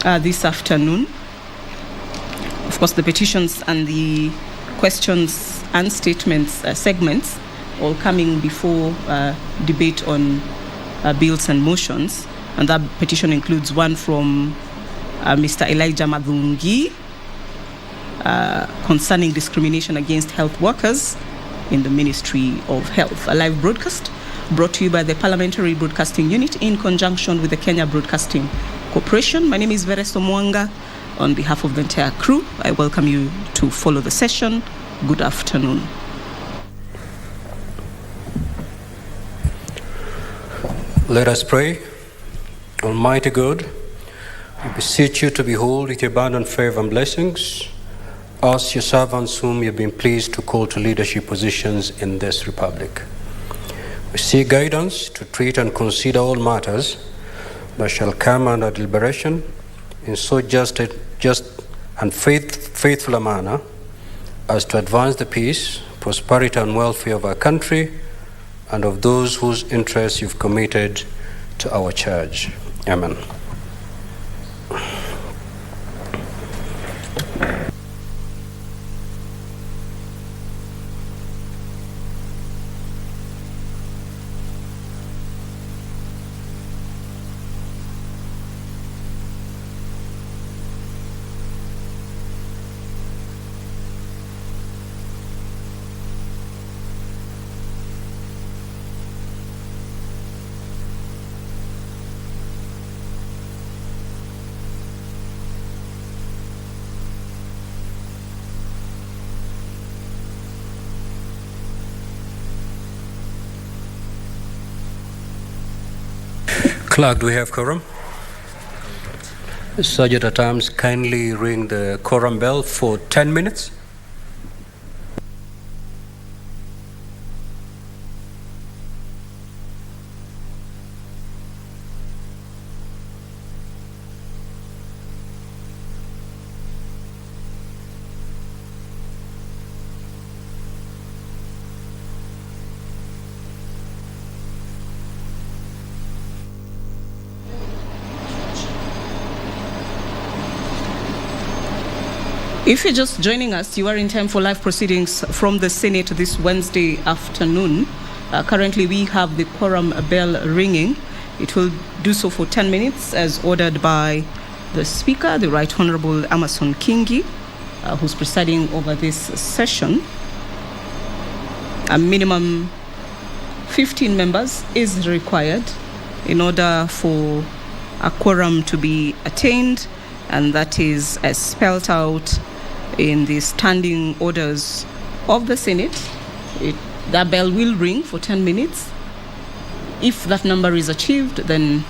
this afternoon. Of course, the petitions and the questions and statements segments all coming before debate on bills and motions. And that petition includes one from Mr. Elijah Madhungi concerning discrimination against health workers in the Ministry of Health. A live broadcast brought to you by the Parliamentary Broadcasting Unit in conjunction with the Kenya Broadcasting Corporation. My name is Veresto Mwanga. On behalf of the entire crew, I welcome you to follow the session. Good afternoon. Let us pray. Almighty God, we beseech you to behold with your abundant favor and blessings us, your servants, whom you've been pleased to call to leadership positions in this republic. We seek guidance to treat and consider all matters that shall come under deliberation in so just and faithful a manner as to advance the peace, prosperity, and welfare of our country and of those whose interests you've committed to our charge. Amen. Clerk, do we have quorum? Sergeant at Arms, kindly ring the quorum bell for 10 minutes. If you're just joining us, you are in time for live proceedings from the Senate this Wednesday afternoon. Currently, we have the quorum bell ringing. It will do so for 10 minutes as ordered by the Speaker, the Right Honorable Amason Kingi, who's presiding over this session. A minimum 15 members is required in order for a quorum to be attained, and that is as spelled out in the standing orders of the Senate. That bell will ring for 10 minutes. If that number is achieved, then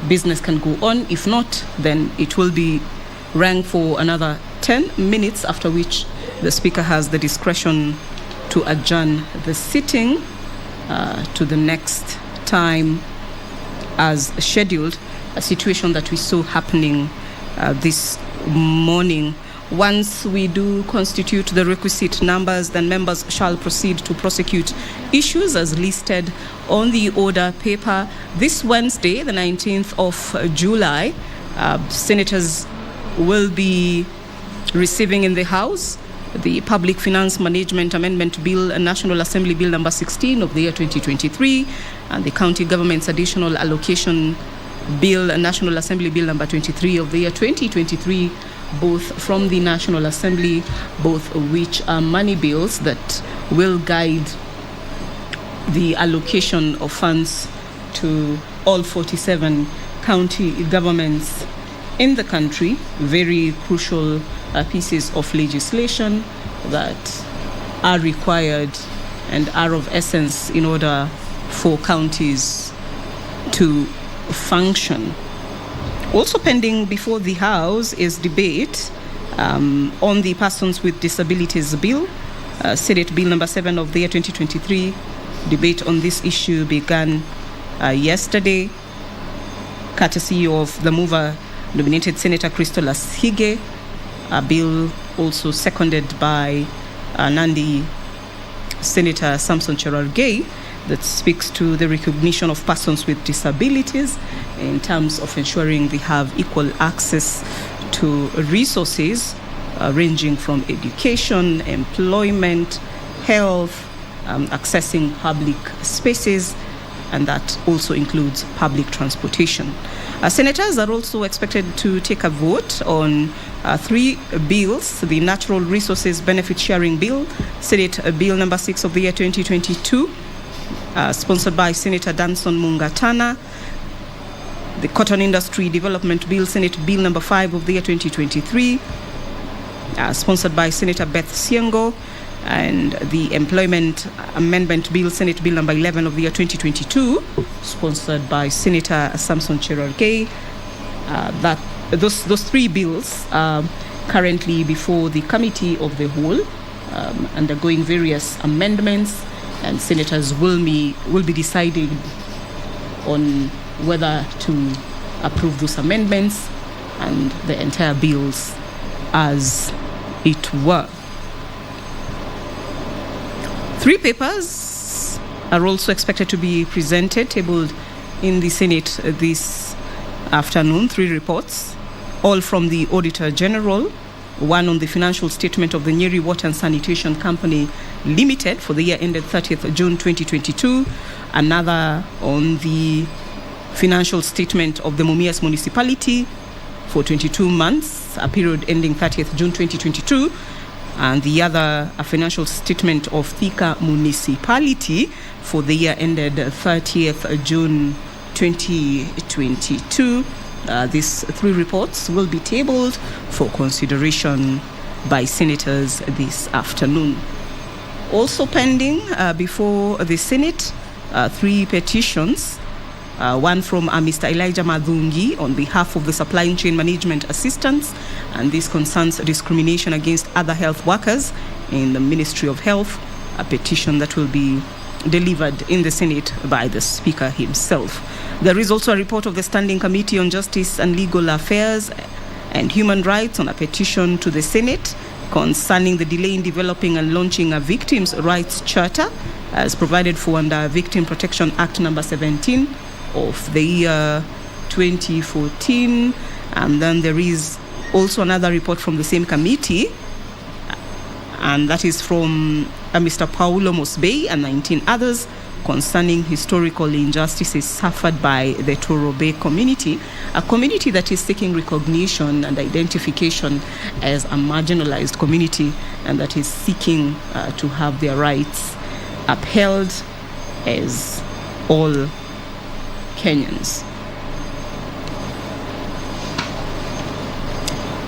business can go on. If not, then it will be rang for another 10 minutes, after which the Speaker has the discretion to adjourn the sitting to the next time as scheduled, a situation that we saw happening this morning. Once we do constitute the requisite numbers, then members shall proceed to prosecute issues as listed on the order paper. This Wednesday, the 19th of July, senators will be receiving in the House the Public Finance Management Amendment Bill, National Assembly Bill number 16 of the year 2023, and the County Government's Additional Allocation Bill, National Assembly Bill number 23 of the year 2023, both from the National Assembly, both of which are money bills that will guide the allocation of funds to all 47 county governments in the country. Very crucial pieces of legislation that are required and are of essence in order for counties to function. Also pending before the House is debate on the Persons with Disabilities Bill, Senate Bill number 7 of the year 2023. Debate on this issue began yesterday, courtesy of the mover-nominated Senator Crystal Ashige, a bill also seconded by Nandi Senator Samson Cherargei, that speaks to the recognition of persons with disabilities in terms of ensuring they have equal access to resources ranging from education, employment, health, accessing public spaces, and that also includes public transportation. Senators are also expected to take a vote on 3 bills: the Natural Resources Benefit Sharing Bill, Senate Bill number 6 of the year 2022, sponsored by Senator Danson Mungatana; the Cotton Industry Development Bill, Senate Bill number 5 of the year 2023, sponsored by Senator Beth Siengo; and the Employment Amendment Bill, Senate Bill number 11 of the year 2022, sponsored by Senator Samson Cherargei. Those 3 bills are currently before the Committee of the Whole, undergoing various amendments, and senators will be deciding on whether to approve those amendments and the entire bills as it were. 3 papers are also expected to be presented, tabled in the Senate this afternoon. 3 reports, all from the Auditor General. One on the financial statement of the Nyeri Water and Sanitation Company Limited for the year ended 30th June 2022. Another on the financial statement of the Mumias Municipality for 22 months, a period ending 30th June 2022. And the other, a financial statement of Thika Municipality for the year ended 30th June 2022. These 3 reports will be tabled for consideration by senators this afternoon. Also pending before the Senate, 3 petitions. One from Mr. Elijah Madhungi on behalf of the Supply Chain Management Assistants, and this concerns discrimination against other health workers in the Ministry of Health, a petition that will be delivered in the Senate by the Speaker himself. There is also a report of the Standing Committee on Justice and Legal Affairs and Human Rights on a petition to the Senate concerning the delay in developing and launching a Victims' Rights Charter as provided for under Victim Protection Act number 17 of the year 2014. And then there is also another report from the same committee, and that is from Mr. Paulo Mosbey and 19 others concerning historical injustices suffered by the Toro Bay community, a community that is seeking recognition and identification as a marginalized community, and that is seeking to have their rights upheld as all Kenyans.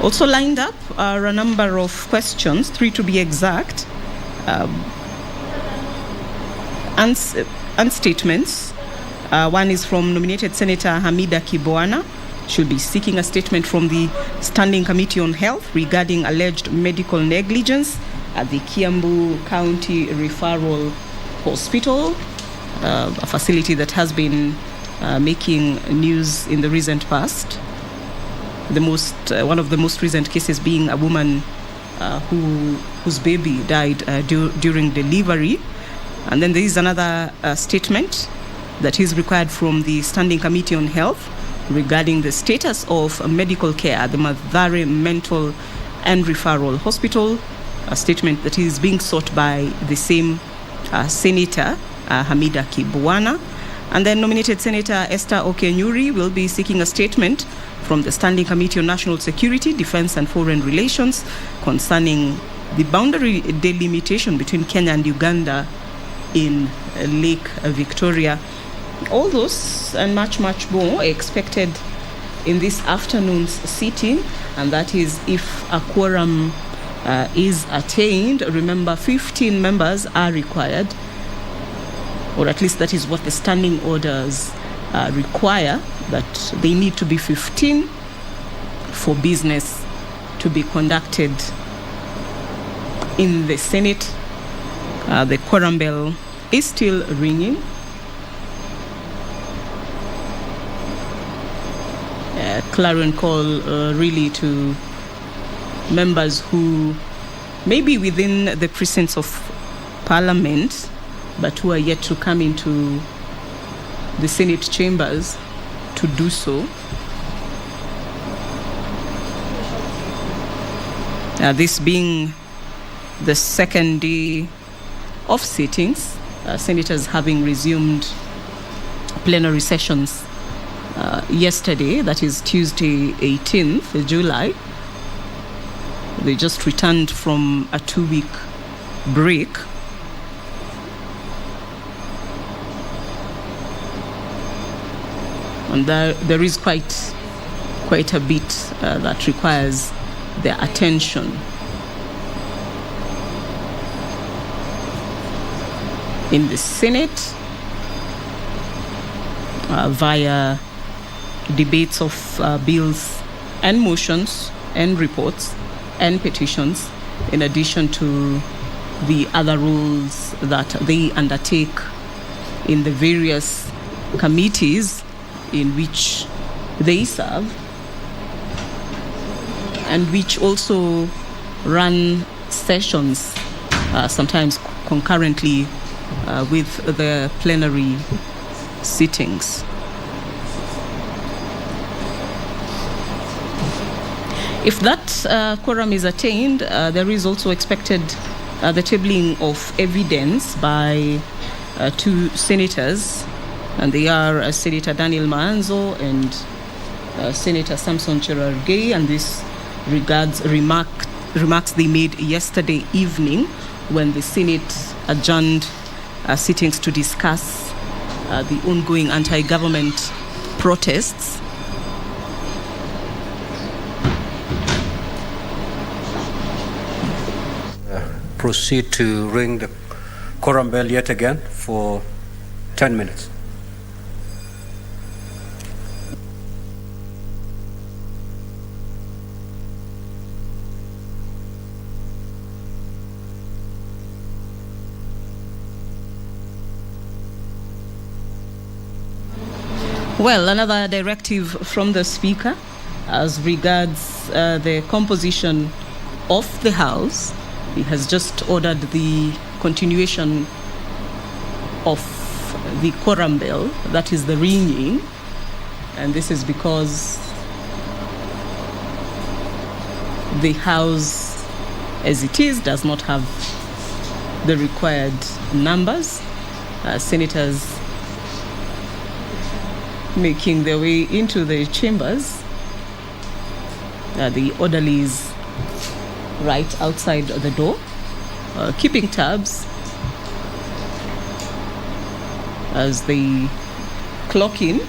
Also lined up are a number of questions, 3 to be exact, and statements. One is from nominated Senator Hamida Kibwana. She'll be seeking a statement from the Standing Committee on Health regarding alleged medical negligence at the Kiambu County Referral Hospital, a facility that has been making news in the recent past. One of the most recent cases being a woman whose baby died during delivery. And then there is another statement that is required from the Standing Committee on Health regarding the status of medical care at the Mathare Mental and Referral Hospital, a statement that is being sought by the same Senator Hamida Kibwana. And then nominated Senator Esther Okenyuri will be seeking a statement from the Standing Committee on National Security, Defense and Foreign Relations concerning the boundary delimitation between Kenya and Uganda in Lake Victoria. All those and much, much more are expected in this afternoon's sitting, and that is if a quorum is attained. Remember, 15 members are required, or at least that is what the standing orders require, that they need to be 15 for business to be conducted in the Senate. The quorum bell is still ringing. Clarion call really to members who may be within the precincts of Parliament but who are yet to come into the Senate chambers to do so. This being the second day of sittings, senators having resumed plenary sessions yesterday, that is Tuesday, 18th July. They just returned from a 2-week break. And there is quite a bit that requires their attention. In the Senate, via debates of bills and motions and reports and petitions, in addition to the other roles that they undertake in the various committees in which they serve, and which also run sessions sometimes concurrently with the plenary sittings. If that quorum is attained, there is also expected the tabling of evidence by 2 senators, and they are Senator Daniel Maanzo and Senator Samson Cherargei, and this regards remarks they made yesterday evening when the Senate adjourned sittings to discuss the ongoing anti-government protests. Proceed to ring the quorum bell yet again for 10 minutes. Well, another directive from the Speaker as regards the composition of the House. He has just ordered the continuation of the quorum bell, that is the ringing, and this is because the House as it is does not have the required numbers. Senators making their way into the chambers, the orderlies right outside the door, keeping tabs as they clock in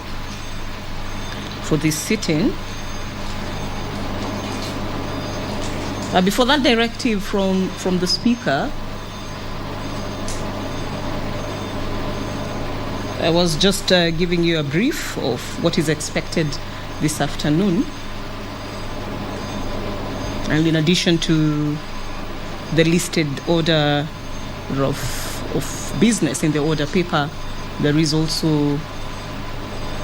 for this sitting. Before that directive from the Speaker, I was just giving you a brief of what is expected this afternoon. And in addition to the listed order of business in the order paper, there is also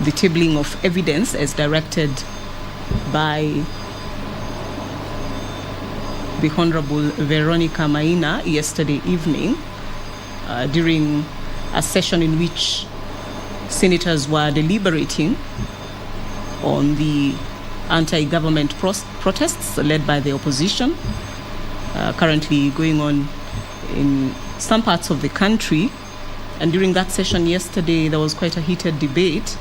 the tabling of evidence as directed by the Honorable Veronica Maina yesterday evening during a session in which senators were deliberating on the anti-government protests led by the opposition, currently going on in some parts of the country. And during that session yesterday, there was quite a heated debate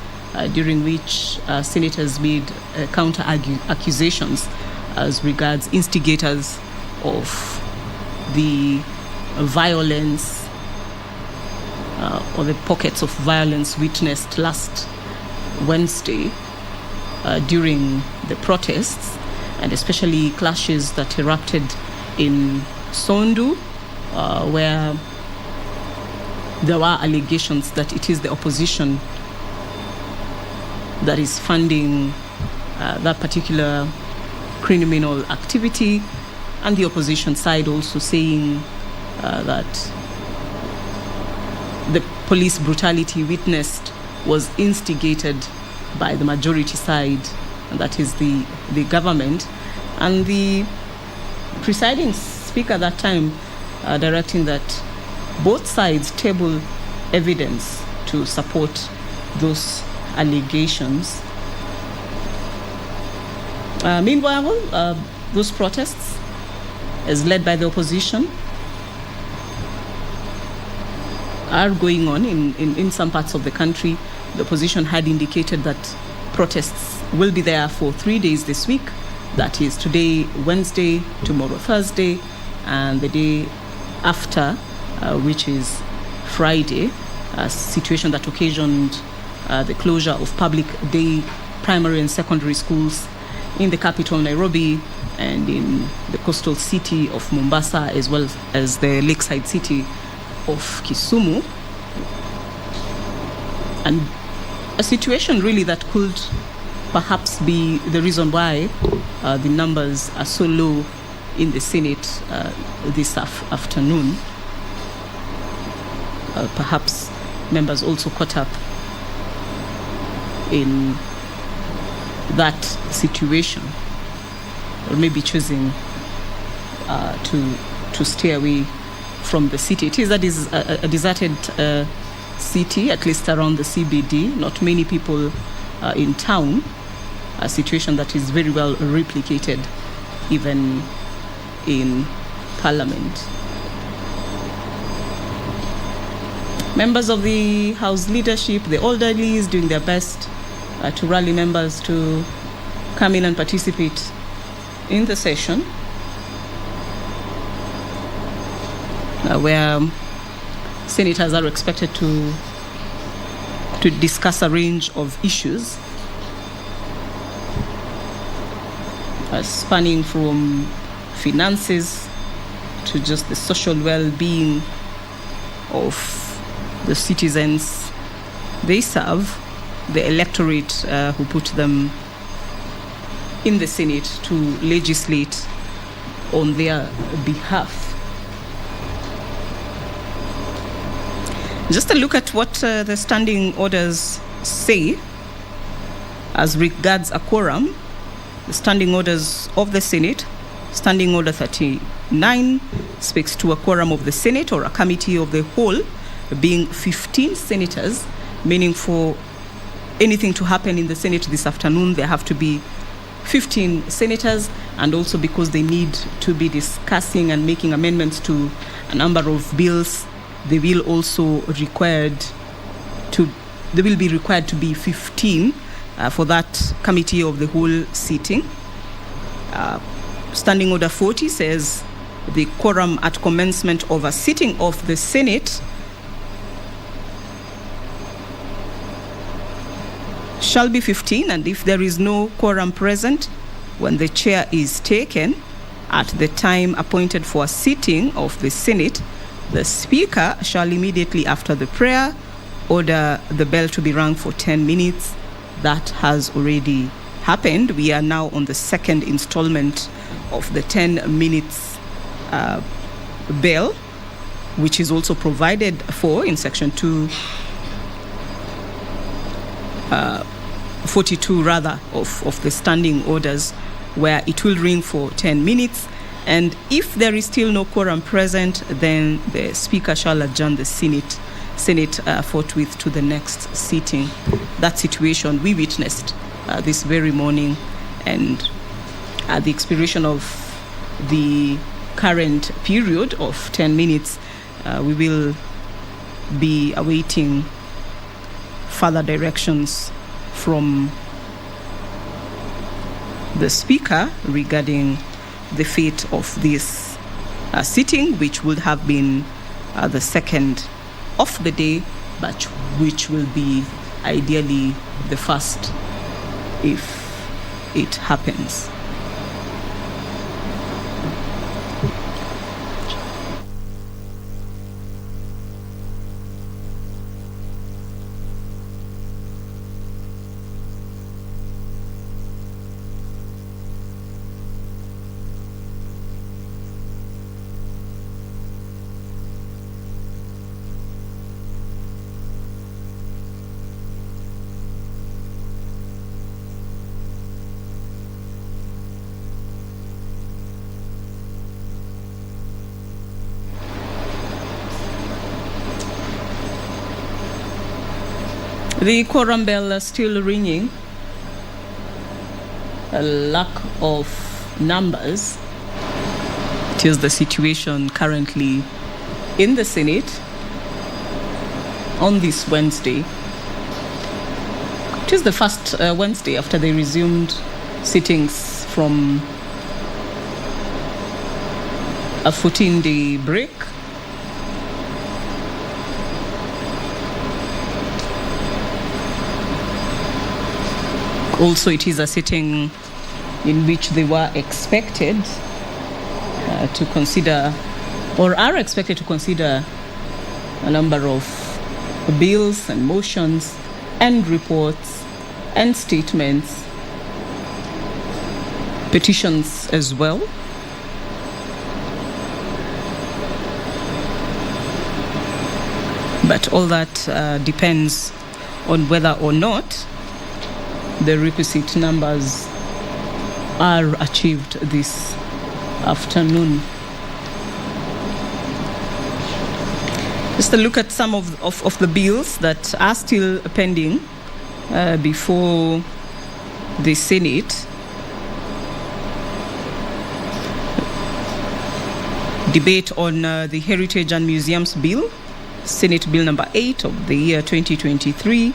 during which senators made counter accusations as regards instigators of the violence or the pockets of violence witnessed last Wednesday during the protests, and especially clashes that erupted in Sondu, where there were allegations that it is the opposition that is funding that particular criminal activity, and the opposition side also saying that the police brutality witnessed was instigated by the majority side, and that is the government. And the presiding speaker at that time directing that both sides table evidence to support those allegations. Meanwhile, those protests, as led by the opposition, are going on in some parts of the country. The opposition had indicated that protests will be there for 3 days this week. That is today, Wednesday, tomorrow, Thursday, and the day after, which is Friday, a situation that occasioned the closure of public day primary and secondary schools in the capital, Nairobi, and in the coastal city of Mombasa, as well as the lakeside city of Kisumu. And a situation really that could perhaps be the reason why the numbers are so low in the Senate this afternoon. Perhaps members also caught up in that situation, or maybe choosing to stay away from the city. It is a deserted city, at least around the CBD. Not many people in town. A situation that is very well replicated even in Parliament. Members of the House leadership, the elderlies, doing their best to rally members to come in and participate in the session, where senators are expected to discuss a range of issues spanning from finances to just the social well-being of the citizens they serve, the electorate who put them in the Senate to legislate on their behalf. Just a look at what the standing orders say as regards a quorum. The standing orders of the Senate, Standing Order 39, speaks to a quorum of the Senate or a committee of the whole being 15 senators, meaning for anything to happen in the Senate this afternoon, there have to be 15 senators, and also because they need to be discussing and making amendments to a number of bills, they will be required to be 15 for that committee of the whole sitting. Standing Order 40 says the quorum at commencement of a sitting of the Senate shall be 15, and if there is no quorum present when the chair is taken at the time appointed for a sitting of the Senate, the Speaker shall immediately after the prayer order the bell to be rung for 10 minutes. That has already happened. We are now on the second installment of the 10 minutes bell, which is also provided for in section 42 of the standing orders, where it will ring for 10 minutes. And if there is still no quorum present, then the Speaker shall adjourn the Senate forthwith to the next sitting. That situation we witnessed this very morning, and at the expiration of the current period of 10 minutes, we will be awaiting further directions from the Speaker regarding the fate of this sitting, which would have been the second of the day, but which will be ideally the first if it happens. The quorum bell is still ringing. a lack of numbers. It is the situation currently in the Senate on this Wednesday. It is the first Wednesday after they resumed sittings from a 14-day break. Also, it is a sitting in which they were expected to consider, or are expected to consider, a number of bills and motions and reports and statements, petitions as well. But all that depends on whether or not the requisite numbers are achieved this afternoon. Just a look at some of the bills that are still pending before the Senate. Debate on the Heritage and Museums Bill, Senate Bill number 8 of the year 2023.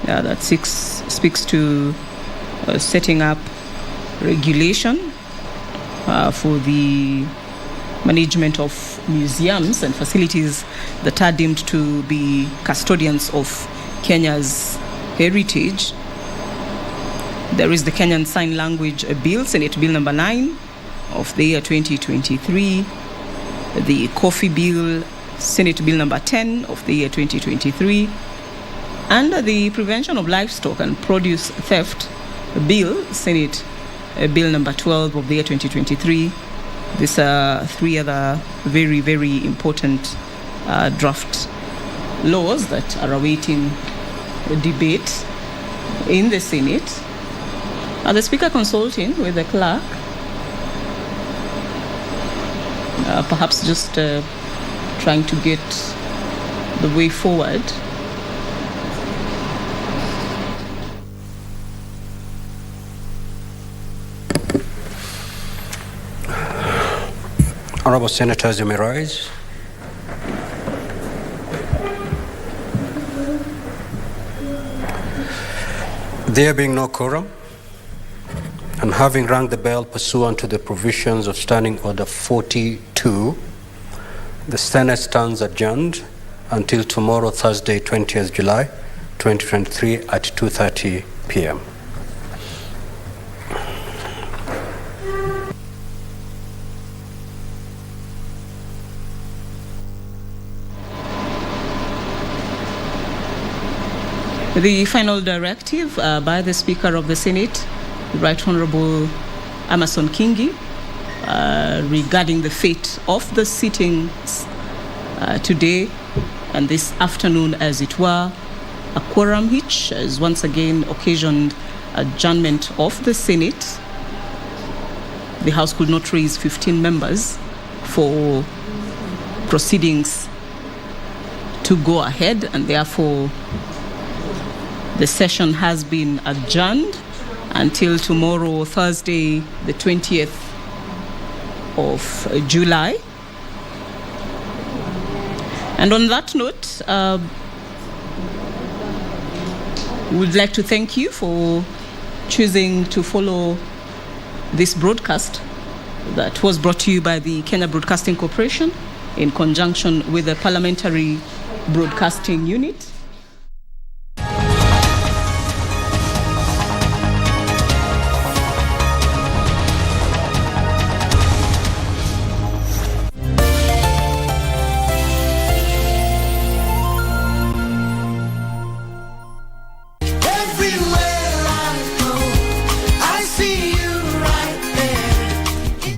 That speaks to setting up regulation for the management of museums and facilities that are deemed to be custodians of Kenya's heritage. There is the Kenyan Sign Language Bill, Senate Bill number 9 of the year 2023. The Coffee Bill, Senate Bill number 10 of the year 2023. And the Prevention of Livestock and Produce Theft Bill, Senate Bill number 12 of the year 2023. These are three other very, very important draft laws that are awaiting debate in the Senate. The Speaker consulting with the clerk, perhaps just trying to get the way forward. Honorable Senators, you may rise. There being no quorum, and having rung the bell pursuant to the provisions of Standing Order 42, the Senate stands adjourned until tomorrow, Thursday, 20th July, 2023 at 2:30 p.m. The final directive by the Speaker of the Senate, Right Honorable Amason Kingi, regarding the fate of the sittings today and this afternoon, as it were, a quorum hitch has once again occasioned adjournment of the Senate. The House could not raise 15 members for proceedings to go ahead, and therefore the session has been adjourned until tomorrow, Thursday, the 20th of July. And on that note, we'd like to thank you for choosing to follow this broadcast that was brought to you by the Kenya Broadcasting Corporation in conjunction with the Parliamentary Broadcasting Unit.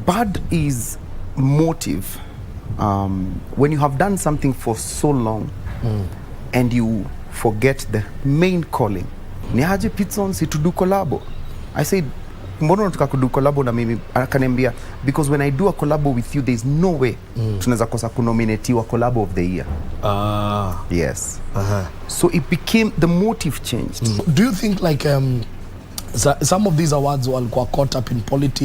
Bad is motive. When you have done something for so long and you forget the main calling. Ni aje Pitson si to do collabo. I said, mbona unataka kudu collabo na mimi? Akaniambia, because when I do a collabo with you, there's no way tunaweza kosa kunominatiwa collabo of the year. Yes. So it became, the motive changed. Do you think like some of these awards walikuwa caught up in politics.